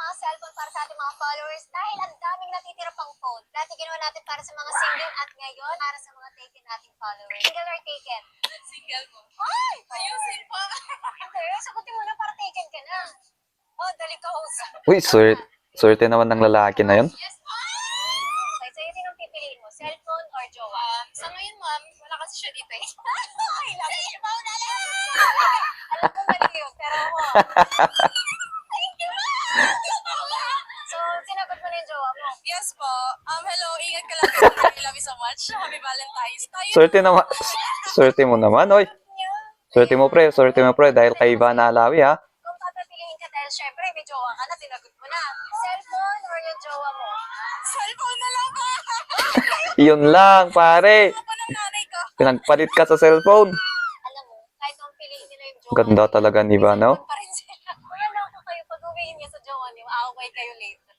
mga cellphone para sa ating mga followers dahil ang daming natitira pang phone. Dati ginawa natin para sa mga single at ngayon para sa mga taken nating followers. Single or taken? Single mo. Ay! Ayusin pa! Hindi, sagutin mo na para taken ka na. Oh, dali ka usap. Uy, swerte naman ng lalaki na yun. Yes, Okay, sa'yo sinong pipiliin mo? Cellphone or jowa? Sa ngayon, ma'am, wala kasi siya dito eh. Ay, lagi siya pa na lang! Alam ko mali yun, pero ako. Thank you, So, sinagot mo na yung jowa mo. Yes po. Hello, ingat ka lang. I love you so much. Happy Valentine's. Tayo Swerte naman. Swerte mo naman, oy. Swerte mo, pre, dahil kay Ivana Alawi, ha. Kung papapiliin ka dahil syempre may jowa ka na, sinagot mo na. Cellphone or yung jowa mo? cellphone na lang ba? Yun lang, pare. Ako ng nanay ko. Pinagpalit ka sa cellphone. Alam mo, kahit kung piliin nila yung jowa Ganda talaga ni Ivana, oh. pa rin sila. Kung ano ko kayo, pag uwiin niya sa jowa niyo, aaway kayo later.